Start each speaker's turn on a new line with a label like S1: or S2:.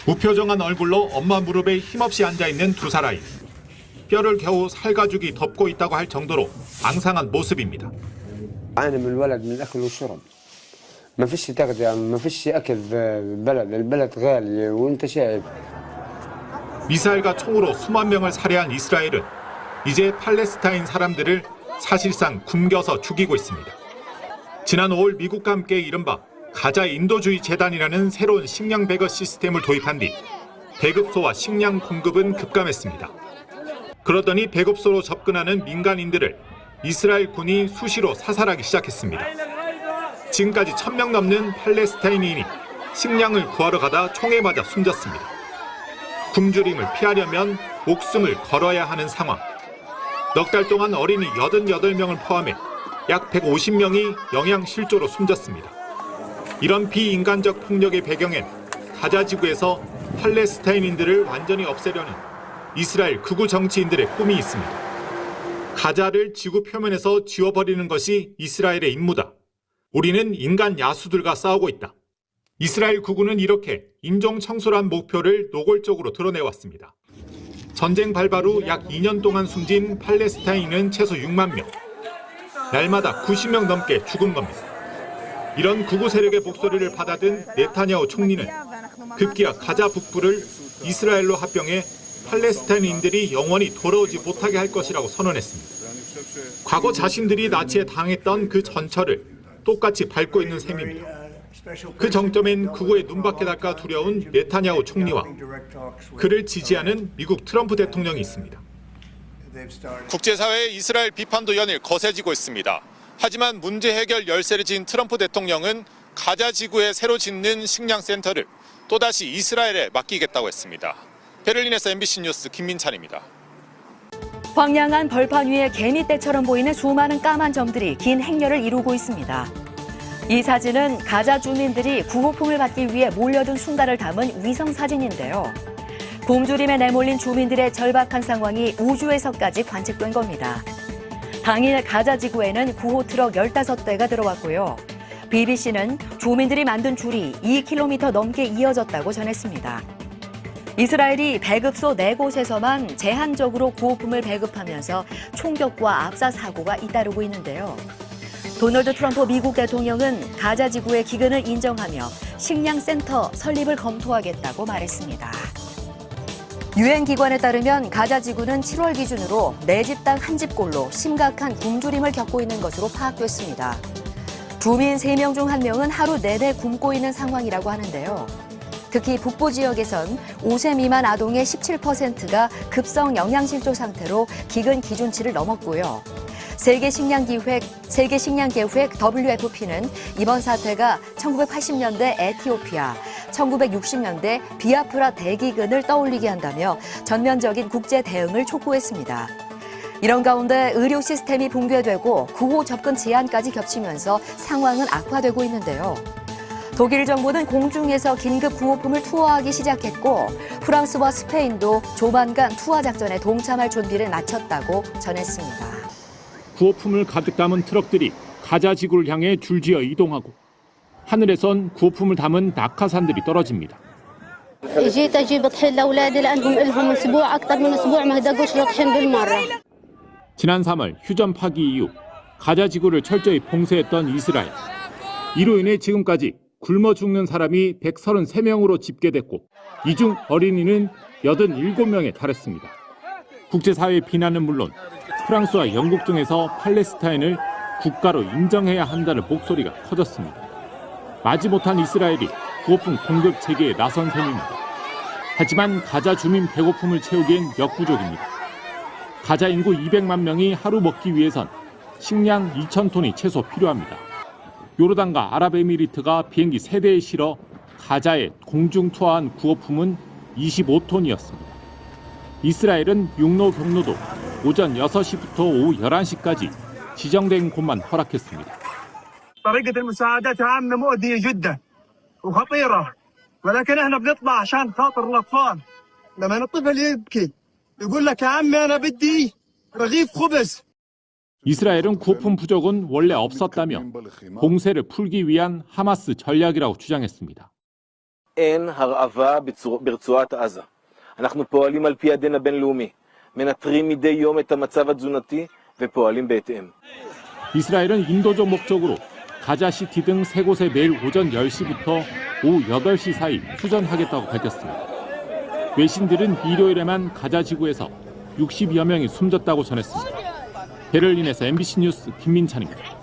S1: 무표정한 얼굴로 엄마 무릎에 힘없이 앉아있는 두 살 아이. 뼈를 겨우 살가죽이 덮고 있다고 할 정도로 앙상한 모습입니다.
S2: أنا من الولد من الأكل والشرب. ما فيش تغذية، ما فيش أكل في البلد، البلد غالي وأنت شايف.
S1: 미사일과 총으로 수만 명을 살해한 이스라엘은 이제 팔레스타인 사람들을 사실상 굶겨서 죽이고 있습니다. 지난 5월 미국과 함께 이른바 가자 인도주의 재단이라는 새로운 식량 배급 시스템을 도입한 뒤 배급소와 식량 공급은 급감했습니다. 그러더니 배급소로 접근하는 민간인들을 이스라엘 군이 수시로 사살하기 시작했습니다. 지금까지 1000명 넘는 팔레스타인인이 식량을 구하러 가다 총에 맞아 숨졌습니다. 굶주림을 피하려면 목숨을 걸어야 하는 상황. 넉 달 동안 어린이 88명을 포함해 약 150명이 영양실조로 숨졌습니다. 이런 비인간적 폭력의 배경엔 가자 지구에서 팔레스타인인들을 완전히 없애려는 이스라엘 극우 정치인들의 꿈이 있습니다. 가자를 지구 표면에서 지워버리는 것이 이스라엘의 임무다. 우리는 인간 야수들과 싸우고 있다. 이스라엘 극우는 이렇게 인종 청소란 목표를 노골적으로 드러내왔습니다. 전쟁 발발 후 약 2년 동안 숨진 팔레스타인은 최소 6만 명. 날마다 90명 넘게 죽은 겁니다. 이런 극우 세력의 목소리를 받아든 네타냐후 총리는 급기야 가자 북부를 이스라엘로 합병해 팔레스타인인들이 영원히 돌아오지 못하게 할 것이라고 선언했습니다. 과거 자신들이 나치에 당했던 그 전철을 똑같이 밟고 있는 셈입니다. 그 정점엔 극우의 눈밖에 날까 두려운 네타냐후 총리와 그를 지지하는 미국 트럼프 대통령이 있습니다.
S3: 국제사회의 이스라엘 비판도 연일 거세지고 있습니다. 하지만 문제 해결 열쇠를 진 트럼프 대통령은 가자 지구에 새로 짓는 식량센터를 또다시 이스라엘에 맡기겠다고 했습니다. 베를린에서 MBC 뉴스 김민찬입니다.
S4: 황량한 벌판 위에 개미떼처럼 보이는 수많은 까만 점들이 긴 행렬을 이루고 있습니다. 이 사진은 가자 주민들이 구호품을 받기 위해 몰려든 순간을 담은 위성 사진인데요. 굶주림에 내몰린 주민들의 절박한 상황이 우주에서까지 관측된 겁니다. 당일 가자 지구에는 구호 트럭 15대가 들어왔고요. BBC는 주민들이 만든 줄이 2km 넘게 이어졌다고 전했습니다. 이스라엘이 배급소 4곳에서만 제한적으로 구호품을 배급하면서 총격과 압사 사고가 잇따르고 있는데요. 도널드 트럼프 미국 대통령은 가자 지구의 기근을 인정하며 식량센터 설립을 검토하겠다고 말했습니다. 유엔 기관에 따르면 가자 지구는 7월 기준으로 4집당 1집꼴로 심각한 굶주림을 겪고 있는 것으로 파악됐습니다. 주민 3명 중 1명은 하루 내내 굶고 있는 상황이라고 하는데요. 특히 북부 지역에선 5세 미만 아동의 17%가 급성 영양실조 상태로 기근 기준치를 넘었고요. 세계식량계획 WFP는 이번 사태가 1980년대 에티오피아, 1960년대 비아프라 대기근을 떠올리게 한다며 전면적인 국제 대응을 촉구했습니다. 이런 가운데 의료 시스템이 붕괴되고 구호 접근 제한까지 겹치면서 상황은 악화되고 있는데요. 독일 정부는 공중에서 긴급 구호품을 투하하기 시작했고 프랑스와 스페인도 조만간 투하 작전에 동참할 준비를 마쳤다고 전했습니다.
S1: 구호품을 가득 담은 트럭들이 가자 지구를 향해 줄지어 이동하고 하늘에선 구호품을 담은 낙하산들이 떨어집니다. 지난 3월 휴전 파기 이후 가자 지구를 철저히 봉쇄했던 이스라엘. 이로 인해 지금까지 굶어 죽는 사람이 133명으로 집계됐고 이 중 어린이는 87명에 달했습니다. 국제사회의 비난은 물론 프랑스와 영국 등에서 팔레스타인을 국가로 인정해야 한다는 목소리가 커졌습니다. 마지못한 이스라엘이 구호품 공급 체계에 나선 셈입니다. 하지만 가자 주민 배고픔을 채우기엔 역부족입니다. 가자 인구 200만 명이 하루 먹기 위해선 식량 2,000톤이 최소 필요합니다. 요르단과 아랍에미리트가 비행기 3대에 실어 가자에 공중 투하한 구호품은 25톤이었습니다. 이스라엘은 육로 경로도 오전 6시부터 오후 11시까지 지정된 곳만 허락했습니다.
S5: طريقة المساعدات عامة مؤذية جدا وخطيرة ولكن احنا بنطلع عشان خاطر الأطفال لما الطفل يبكي يقول لك يا عمي أنا بدي رغيف خبز.
S1: 이스라엘은 구호품 부족은 원래 없었다며 봉쇄를 풀기 위한 하마스 전략이라고 주장했습니다.
S6: אין הרעבה ברצועת עזה. אנחנו פועלים על פי הדין הבינלאומי, מנטרים מדי יום את המצב התזונתי ופועלים בהתאם.
S1: 이스라엘은 인도적 목적으로 가자시티 등 세 곳에 내일 오전 10시부터 오후 8시 사이 휴전하겠다고 밝혔습니다. 외신들은 일요일에만 가자 지구에서 60여 명이 숨졌다고 전했습니다. 베를린에서 MBC 뉴스 김민찬입니다.